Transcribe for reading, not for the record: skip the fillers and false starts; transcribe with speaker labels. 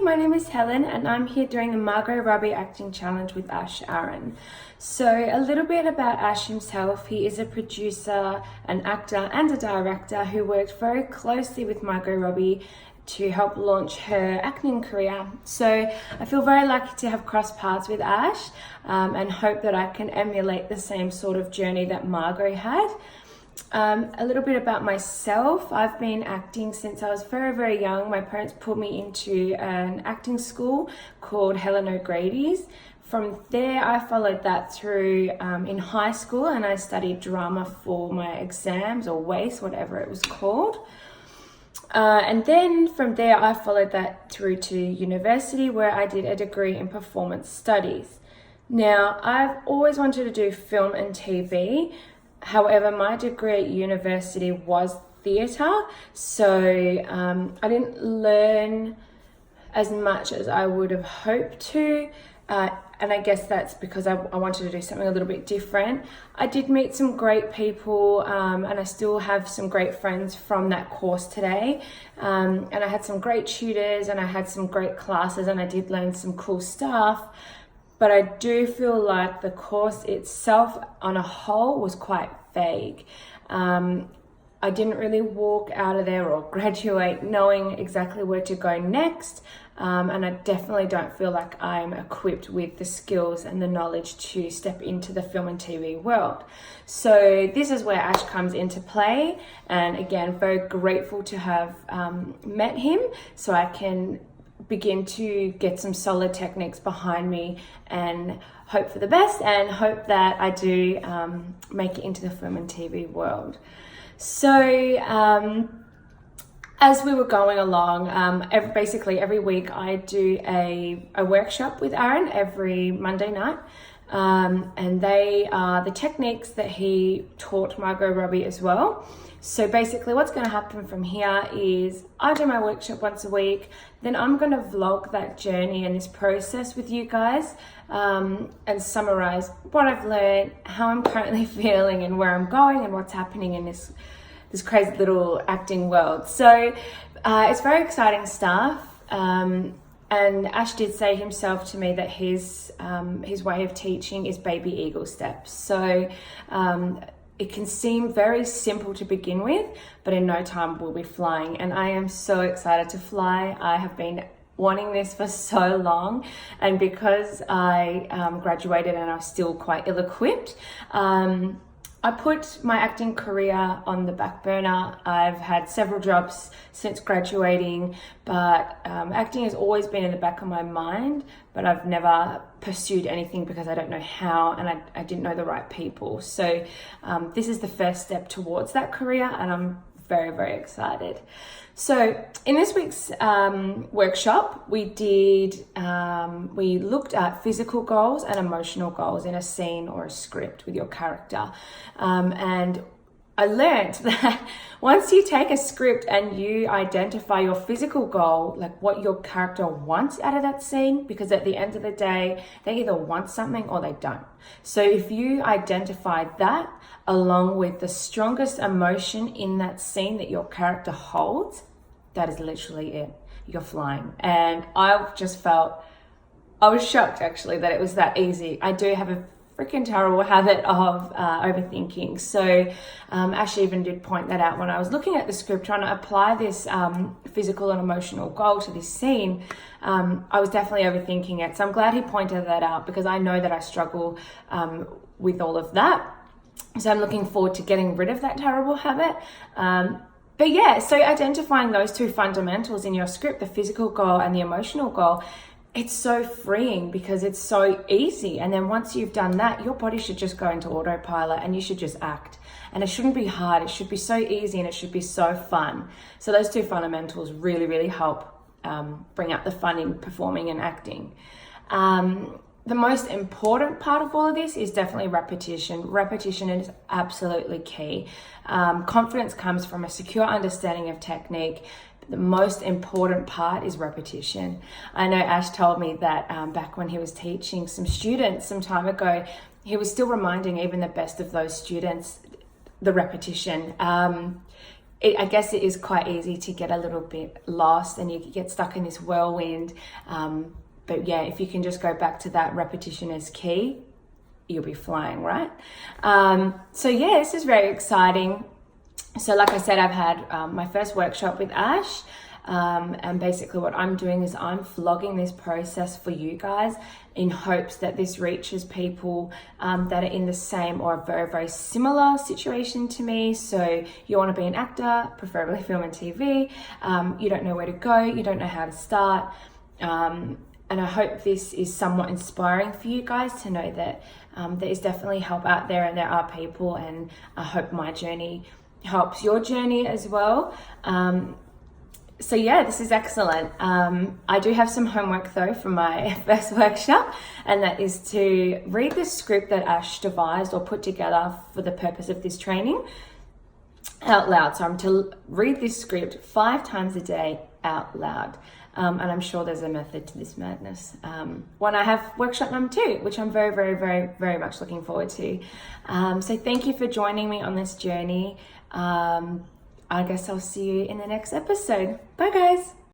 Speaker 1: my name is Helen and I'm here doing the Margot Robbie Acting Challenge with AASH AARON. So a little bit about Ash himself. He is a producer, an actor and a director who worked very closely with Margot Robbie to help launch her acting career. So I feel very lucky to have crossed paths with Ash and hope that I can emulate the same sort of journey that Margot had. A little bit about myself. I've been acting since I was very, very young. My parents put me into an acting school called Helen O'Grady's. From there, I followed that through in high school and I studied drama for my exams or WACE, whatever it was called. And then from there, I followed that through to university where I did a degree in performance studies. Now, I've always wanted to do film and TV. However, my degree at university was theatre, so I didn't learn as much as I would have hoped to, and I guess that's because I wanted to do something a little bit different. I did meet some great people, and I still have some great friends from that course today, and I had some great tutors and I had some great classes and I did learn some cool stuff. But I do feel like the course itself on a whole was quite vague. I didn't really walk out of there or graduate knowing exactly where to go next. And I definitely don't feel like I'm equipped with the skills and the knowledge to step into the film and TV world. So this is where Ash comes into play. And again, very grateful to have met him so I can begin to get some solid techniques behind me and hope for the best and hope that I do make it into the film and TV world. So as we were going along, basically every week I do a workshop with Aaron every Monday night. And they are the techniques that he taught Margot Robbie as well. So basically what's going to happen from here is I do my workshop once a week, then I'm going to vlog that journey and this process with you guys and summarize what I've learned, how I'm currently feeling and where I'm going and what's happening in this crazy little acting world. So it's very exciting stuff. And Ash did say himself to me that his way of teaching is baby eagle steps. So it can seem very simple to begin with, but in no time we'll be flying. And I am so excited to fly. I have been wanting this for so long. And because I graduated and I'm still quite ill-equipped, I put my acting career on the back burner. I've had several jobs since graduating, but acting has always been in the back of my mind, but I've never pursued anything because I don't know how and I didn't know the right people. So this is the first step towards that career and I'm very, very excited. So in this week's workshop, we looked at physical goals and emotional goals in a scene or a script with your character. And I learned that once you take a script and you identify your physical goal, like what your character wants out of that scene, because at the end of the day, they either want something or they don't. So if you identify that along with the strongest emotion in that scene that your character holds, that is literally it. You're flying. And I was shocked actually that it was that easy. I do have a freaking terrible habit of overthinking. So Ash even did point that out when I was looking at the script, trying to apply this physical and emotional goal to this scene. I was definitely overthinking it. So I'm glad he pointed that out because I know that I struggle with all of that. So I'm looking forward to getting rid of that terrible habit. But yeah, so identifying those two fundamentals in your script, the physical goal and the emotional goal, it's so freeing because it's so easy. And then once you've done that, your body should just go into autopilot and you should just act. And it shouldn't be hard. It should be so easy and it should be so fun. So those two fundamentals really, really help bring out the fun in performing and acting. The most important part of all of this is definitely repetition. Repetition is absolutely key. Confidence comes from a secure understanding of technique. The most important part is repetition. I know Ash told me that back when he was teaching some students some time ago, he was still reminding even the best of those students the repetition. I guess it is quite easy to get a little bit lost and you get stuck in this whirlwind. But yeah, if you can just go back to that repetition is key, you'll be flying, right? So yeah, this is very exciting. So like I said, I've had my first workshop with Ash. And basically what I'm doing is I'm vlogging this process for you guys in hopes that this reaches people that are in the same or a very, very similar situation to me. So you want to be an actor, preferably film and TV. You don't know where to go. You don't know how to start. And I hope this is somewhat inspiring for you guys to know that there is definitely help out there and there are people, and I hope my journey helps your journey as well. So yeah, this is excellent. I do have some homework though from my first workshop, and that is to read the script that Ash devised or put together for the purpose of this training out loud. So I'm to read this script 5 times a day out loud. And I'm sure there's a method to this madness. When I have workshop number 2, which I'm very, very, very, very much looking forward to. So thank you for joining me on this journey. I guess I'll see you in the next episode. Bye guys.